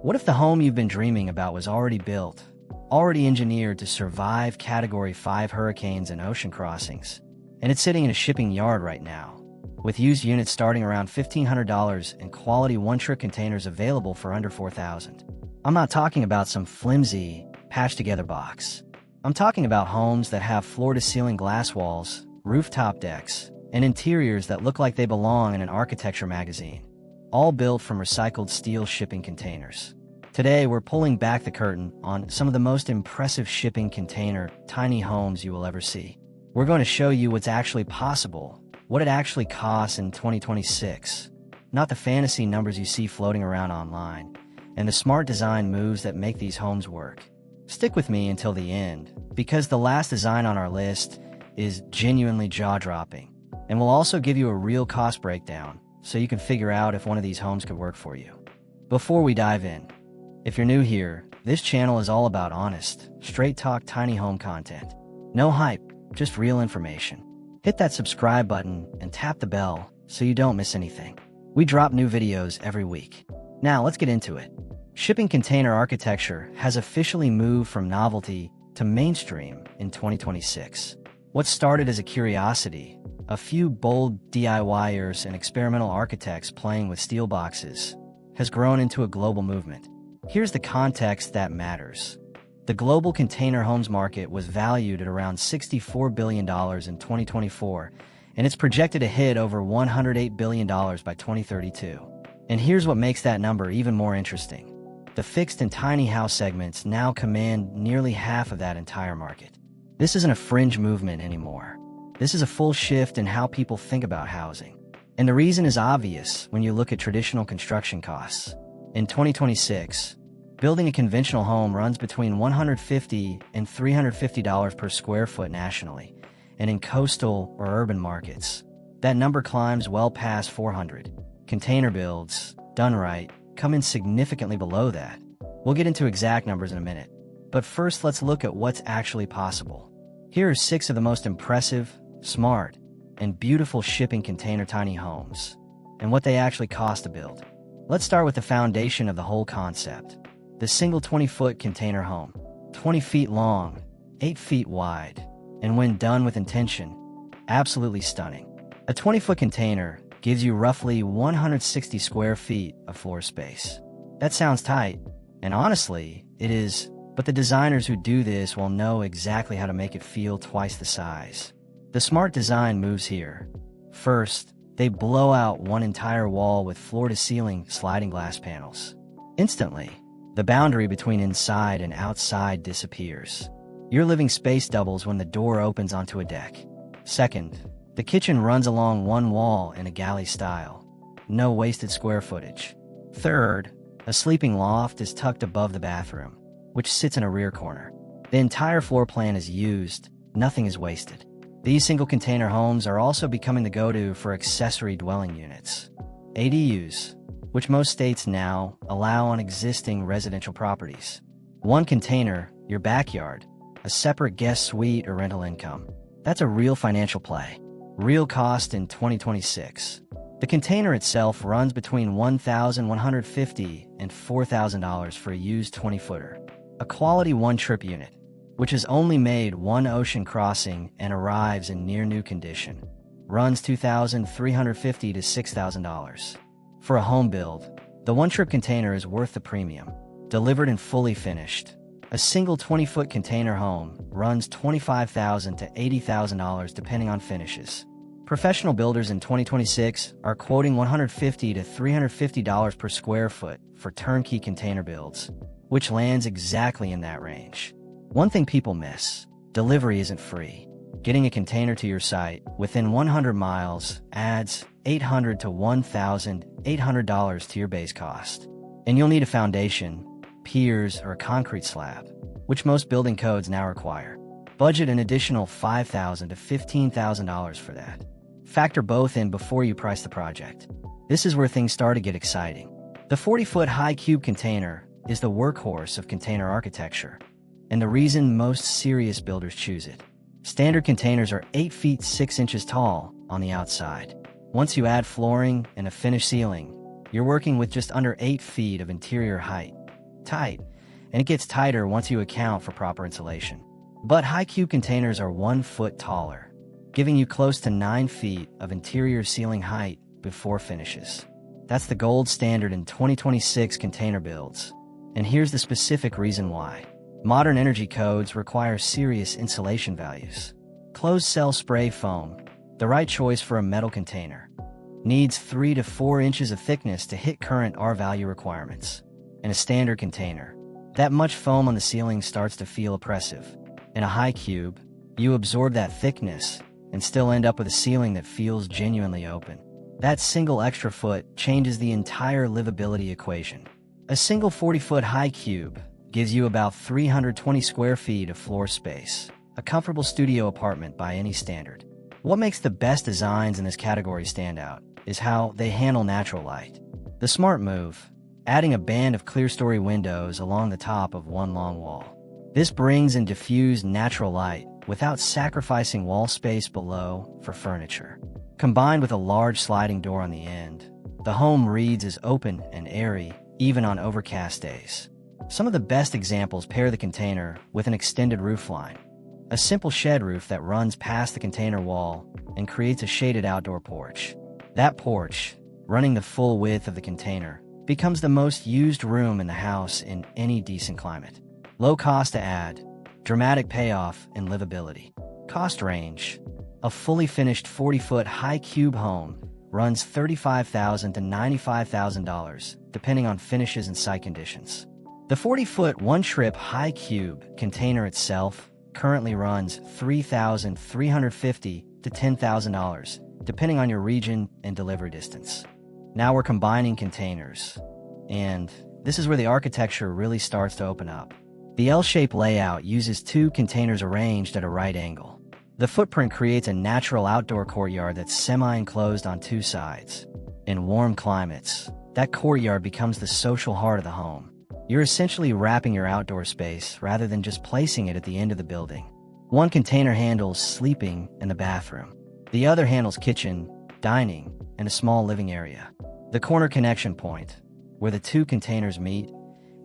What if the home you've been dreaming about was already built, already engineered to survive Category 5 hurricanes and ocean crossings, and it's sitting in a shipping yard right now, with used units starting around $1,500 and quality one-trip containers available for under $4,000? I'm not talking about some flimsy, patched-together box. I'm talking about homes that have floor-to-ceiling glass walls, rooftop decks, and interiors that look like they belong in an architecture magazine, all built from recycled steel shipping containers. Today, we're pulling back the curtain on some of the most impressive shipping container tiny homes you will ever see. We're going to show you what's actually possible, what it actually costs in 2026, not the fantasy numbers you see floating around online, and the smart design moves that make these homes work. Stick with me until the end, because the last design on our list is genuinely jaw-dropping, and we'll also give you a real cost breakdown so you can figure out if one of these homes could work for you. Before we dive in, if you're new here, this channel is all about honest, straight-talk tiny home content. No hype, just real information. Hit that subscribe button and tap the bell so you don't miss anything. We drop new videos every week. Now let's get into it. Shipping container architecture has officially moved from novelty to mainstream in 2026. What started as a curiosity, a few bold DIYers and experimental architects playing with steel boxes, has grown into a global movement. Here's the context that matters. The global container homes market was valued at around $64 billion in 2024, and it's projected to hit over $108 billion by 2032. And here's what makes that number even more interesting. The fixed and tiny house segments now command nearly half of that entire market. This isn't a fringe movement anymore. This is a full shift in how people think about housing. And the reason is obvious when you look at traditional construction costs. In 2026, building a conventional home runs between $150 and $350 per square foot nationally, and in coastal or urban markets, that number climbs well past $400. Container builds, done right, come in significantly below that. We'll get into exact numbers in a minute. But first, let's look at what's actually possible. Here are 6 of the most impressive, smart, and beautiful shipping container tiny homes, and what they actually cost to build. Let's start with the foundation of the whole concept. The single 20-foot container home. 20 feet long, 8 feet wide, and when done with intention, absolutely stunning. A 20-foot container gives you roughly 160 square feet of floor space. That sounds tight, and honestly, it is, but the designers who do this will know exactly how to make it feel twice the size. The smart design moves here. First, they blow out one entire wall with floor-to-ceiling sliding glass panels. Instantly, the boundary between inside and outside disappears. Your living space doubles when the door opens onto a deck. Second, the kitchen runs along one wall in a galley style. No wasted square footage. Third, a sleeping loft is tucked above the bathroom, which sits in a rear corner. The entire floor plan is used, nothing is wasted. These single container homes are also becoming the go-to for accessory dwelling units, ADUs, which most states now allow on existing residential properties. One container, your backyard, a separate guest suite or rental income. That's a real financial play. Real cost in 2026. The container itself runs between $1,150 and $4,000 for a used 20-footer. A quality one-trip unit, which has only made one ocean crossing and arrives in near-new condition, runs $2,350 to $6,000. For a home build, the one-trip container is worth the premium. Delivered and fully finished, a single 20-foot container home runs $25,000 to $80,000 depending on finishes. Professional builders in 2026 are quoting $150 to $350 per square foot for turnkey container builds, which lands exactly in that range. One thing people miss: delivery isn't free. Getting a container to your site within 100 miles adds $800 to $1,800 to your base cost. And you'll need a foundation, piers, or a concrete slab, which most building codes now require. Budget an additional $5,000 to $15,000 for that. Factor both in before you price the project. This is where things start to get exciting. The 40-foot high cube container is the workhorse of container architecture, and the reason most serious builders choose it. Standard containers are 8 feet 6 inches tall on the outside. Once you add flooring and a finished ceiling, you're working with just under 8 feet of interior height. tight, and it gets tighter once you account for proper insulation. But high cube containers are 1 foot taller, giving you close to 9 feet of interior ceiling height before finishes. That's the gold standard in 2026 container builds. And here's the specific reason why. Modern energy codes require serious insulation values. Closed-cell spray foam, the right choice for a metal container, needs 3 to 4 inches of thickness to hit current R value requirements. In a standard container, that much foam on the ceiling starts to feel oppressive. In a high cube, you absorb that thickness and still end up with a ceiling that feels genuinely open. That single extra foot changes the entire livability equation. A single 40-foot high cube gives you about 320 square feet of floor space, a comfortable studio apartment by any standard. What makes the best designs in this category stand out is how they handle natural light. The smart move, adding a band of clear-story windows along the top of one long wall. This brings in diffused natural light without sacrificing wall space below for furniture. Combined with a large sliding door on the end, the home reads as open and airy even on overcast days. Some of the best examples pair the container with an extended roofline, a simple shed roof that runs past the container wall and creates a shaded outdoor porch. That porch, running the full width of the container, becomes the most used room in the house in any decent climate. Low cost to add, dramatic payoff in livability. Cost range. A fully finished 40-foot high cube home runs $35,000 to $95,000, depending on finishes and site conditions. The 40-foot one-trip high cube container itself currently runs $3,350 to $10,000, depending on your region and delivery distance. Now we're combining containers, and this is where the architecture really starts to open up. The L-shaped layout uses 2 containers arranged at a right angle. The footprint creates a natural outdoor courtyard that's semi-enclosed on 2 sides. In warm climates, that courtyard becomes the social heart of the home. You're essentially wrapping your outdoor space rather than just placing it at the end of the building. One container handles sleeping and the bathroom. The other handles kitchen, dining, and a small living area. The corner connection point, where the 2 containers meet,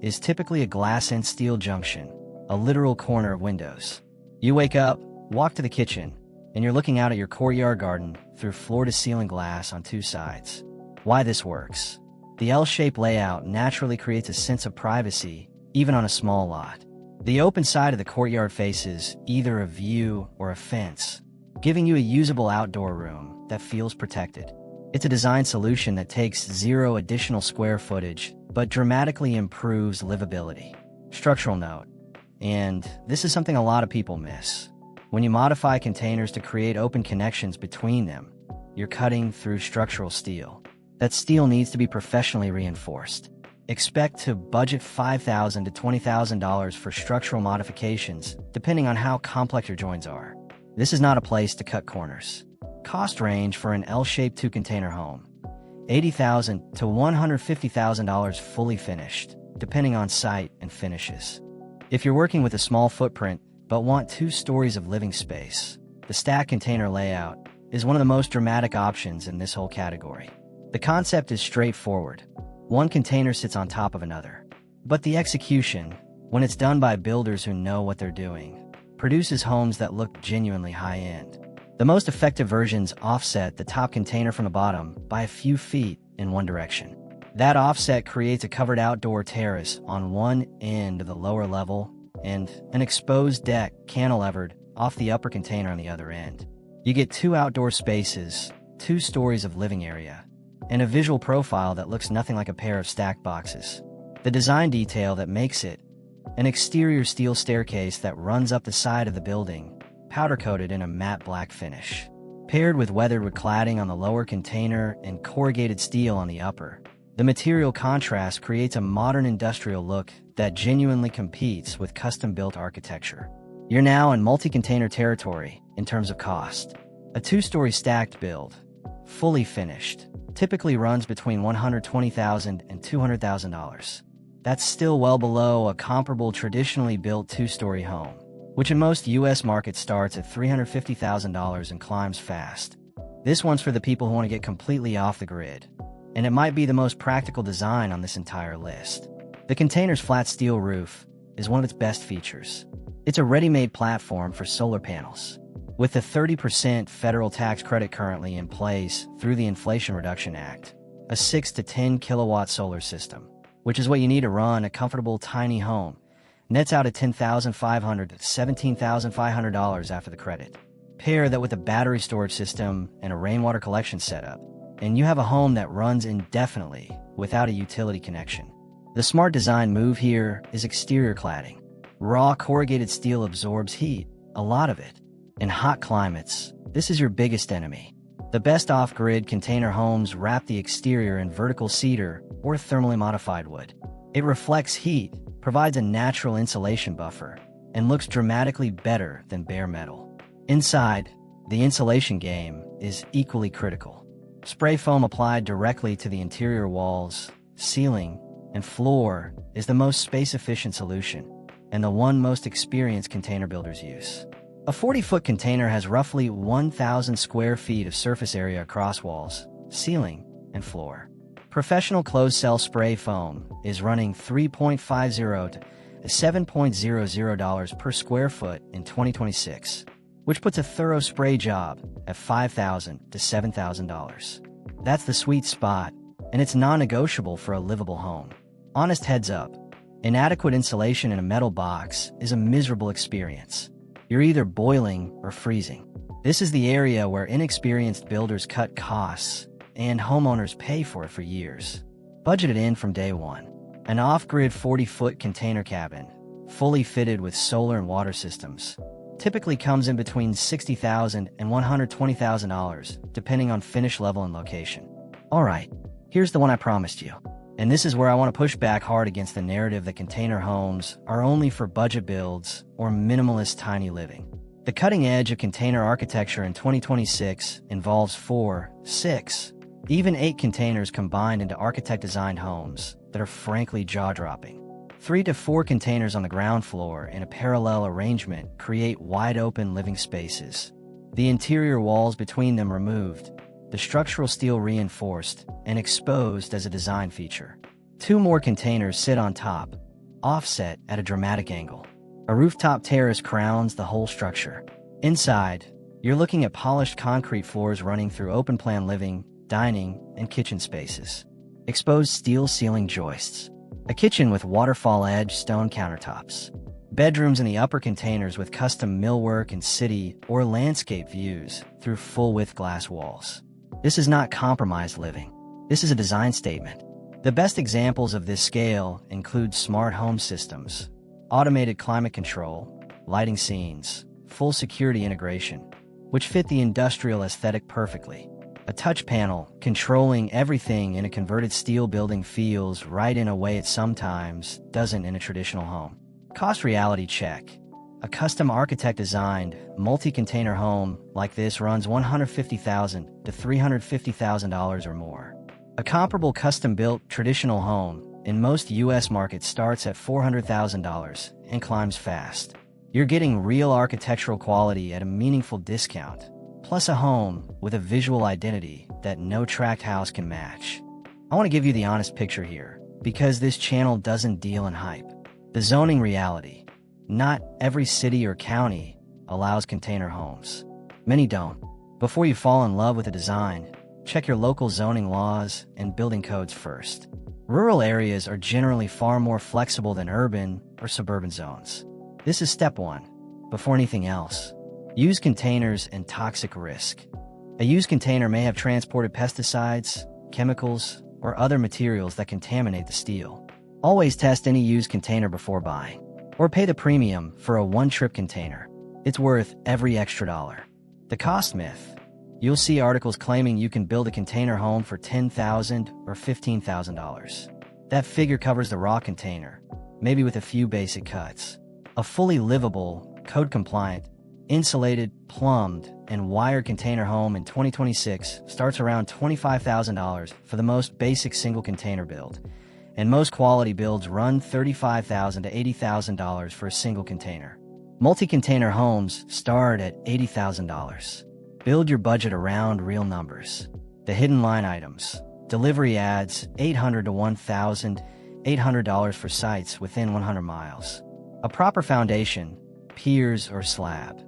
is typically a glass and steel junction, a literal corner of windows. You wake up, walk to the kitchen, and you're looking out at your courtyard garden through floor-to-ceiling glass on 2 sides. Why this works? The L-shaped layout naturally creates a sense of privacy, even on a small lot. The open side of the courtyard faces either a view or a fence, giving you a usable outdoor room that feels protected. It's a design solution that takes 0 additional square footage, but dramatically improves livability. Structural note, and this is something a lot of people miss. When you modify containers to create open connections between them, you're cutting through structural steel. That steel needs to be professionally reinforced. Expect to budget $5,000 to $20,000 for structural modifications, depending on how complex your joints are. This is not a place to cut corners. Cost range for an L-shaped 2-container home: $80,000 to $150,000 fully finished, depending on site and finishes. If you're working with a small footprint but want 2 stories of living space, the stack container layout is one of the most dramatic options in this whole category. The concept is straightforward. One container sits on top of another. But the execution, when it's done by builders who know what they're doing, produces homes that look genuinely high-end. The most effective versions offset the top container from the bottom by a few feet in one direction. That offset creates a covered outdoor terrace on one end of the lower level and an exposed deck cantilevered off the upper container on the other end. You get 2 outdoor spaces, 2 stories of living area, and a visual profile that looks nothing like a pair of stacked boxes. The design detail that makes it: an exterior steel staircase that runs up the side of the building, powder-coated in a matte black finish, paired with weathered wood cladding on the lower container and corrugated steel on the upper. The material contrast creates a modern industrial look that genuinely competes with custom-built architecture. You're now in multi-container territory in terms of cost. A 2-story stacked build, fully finished, typically runs between $120,000 and $200,000. That's still well below a comparable traditionally built 2-story home, which in most U.S. markets starts at $350,000 and climbs fast. This one's for the people who want to get completely off the grid, and it might be the most practical design on this entire list. The container's flat steel roof is one of its best features. It's a ready-made platform for solar panels. With the 30% federal tax credit currently in place through the Inflation Reduction Act, a 6 to 10 kilowatt solar system, which is what you need to run a comfortable tiny home, nets out at $10,500 to $17,500 after the credit. Pair that with a battery storage system and a rainwater collection setup, and you have a home that runs indefinitely without a utility connection. The smart design move here is exterior cladding. Raw corrugated steel absorbs heat, a lot of it. In hot climates, this is your biggest enemy. The best off-grid container homes wrap the exterior in vertical cedar or thermally modified wood. It reflects heat, provides a natural insulation buffer, and looks dramatically better than bare metal. Inside, the insulation game is equally critical. Spray foam applied directly to the interior walls, ceiling, and floor is the most space-efficient solution, and the one most experienced container builders use. A 40-foot container has roughly 1,000 square feet of surface area across walls, ceiling, and floor. Professional closed-cell spray foam is running $3.50 to $7.00 per square foot in 2026, which puts a thorough spray job at $5,000 to $7,000. That's the sweet spot, and it's non-negotiable for a livable home. Honest heads up, inadequate insulation in a metal box is a miserable experience. You're either boiling or freezing. This is the area where inexperienced builders cut costs, and homeowners pay for it for years. Budget it in from day one. An off-grid 40-foot container cabin, fully fitted with solar and water systems, typically comes in between $60,000 and $120,000, depending on finish level and location. Alright, here's the one I promised you. And this is where I want to push back hard against the narrative that container homes are only for budget builds or minimalist tiny living. The cutting edge of container architecture in 2026 involves 4, 6, even 8 containers combined into architect-designed homes that are frankly jaw-dropping. 3 to 4 containers on the ground floor in a parallel arrangement create wide-open living spaces. The interior walls between them removed, the structural steel reinforced and exposed as a design feature. 2 more containers sit on top, offset at a dramatic angle. A rooftop terrace crowns the whole structure. Inside, you're looking at polished concrete floors running through open-plan living, dining, and kitchen spaces. Exposed steel ceiling joists. A kitchen with waterfall-edge stone countertops. Bedrooms in the upper containers with custom millwork and city or landscape views through full-width glass walls. This is not compromised living. This is a design statement. The best examples of this scale include smart home systems, automated climate control, lighting scenes, full security integration, which fit the industrial aesthetic perfectly. A touch panel controlling everything in a converted steel building feels right in a way it sometimes doesn't in a traditional home. Cost reality check. A custom architect-designed, multi-container home like this runs $150,000 to $350,000 or more. A comparable custom-built traditional home in most U.S. markets starts at $400,000 and climbs fast. You're getting real architectural quality at a meaningful discount, plus a home with a visual identity that no tract house can match. I want to give you the honest picture here, because this channel doesn't deal in hype. The zoning reality. Not every city or county allows container homes. Many don't. Before you fall in love with a design, check your local zoning laws and building codes first. Rural areas are generally far more flexible than urban or suburban zones. This is step 1. Before anything else, use containers and toxic risk. A used container may have transported pesticides, chemicals, or other materials that contaminate the steel. Always test any used container before buying. Or pay the premium for a one-trip container. It's worth every extra dollar. The cost myth. You'll see articles claiming you can build a container home for $10,000 or $15,000. That figure covers the raw container, maybe with a few basic cuts. A fully livable, code-compliant, insulated, plumbed, and wired container home in 2026 starts around $25,000 for the most basic single container build. And most quality builds run $35,000 to $80,000 for a single container. Multi-container homes start at $80,000. Build your budget around real numbers. The hidden line items. Delivery adds $800 to $1,000, $800 for sites within 100 miles. A proper foundation, piers or slab,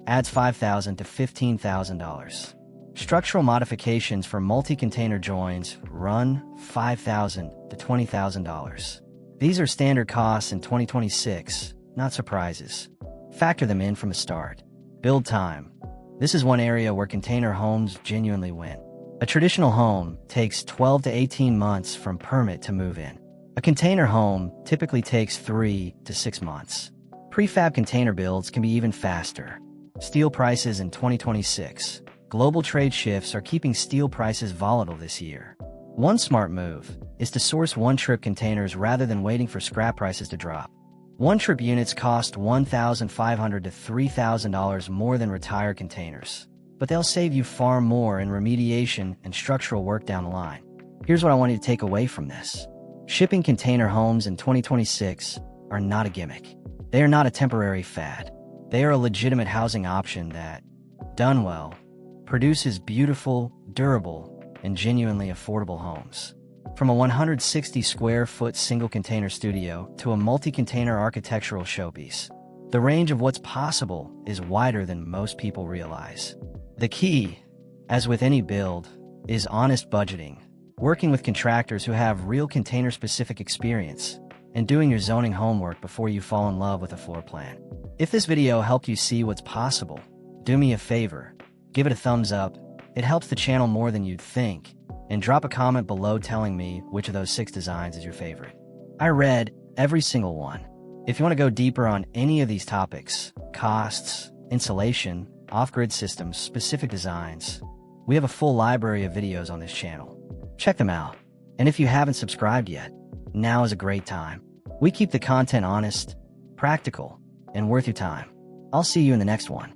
adds $5,000 to $15,000. Structural modifications for multi-container joins run $5,000 to $20,000. These are standard costs in 2026, not surprises. Factor them in from the start. Build time. This is one area where container homes genuinely win. A traditional home takes 12 to 18 months from permit to move in. A container home typically takes 3 to 6 months. Prefab container builds can be even faster. Steel prices in 2026. Global trade shifts are keeping steel prices volatile this year. One smart move is to source one-trip containers rather than waiting for scrap prices to drop. One-trip units cost $1,500 to $3,000 more than retired containers, but they'll save you far more in remediation and structural work down the line. Here's what I want you to take away from this. Shipping container homes in 2026 are not a gimmick. They are not a temporary fad. They are a legitimate housing option that, done well, produces beautiful, durable, and genuinely affordable homes. From a 160-square-foot single-container studio to a multi-container architectural showpiece, the range of what's possible is wider than most people realize. The key, as with any build, is honest budgeting, working with contractors who have real container-specific experience, and doing your zoning homework before you fall in love with a floor plan. If this video helped you see what's possible, do me a favor, give it a thumbs up. It helps the channel more than you'd think, and drop a comment below telling me which of those 6 designs is your favorite. I read every single one. If you want to go deeper on any of these topics, costs, insulation, off-grid systems, specific designs, we have a full library of videos on this channel. Check them out. And if you haven't subscribed yet, now is a great time. We keep the content honest, practical, and worth your time. I'll see you in the next one.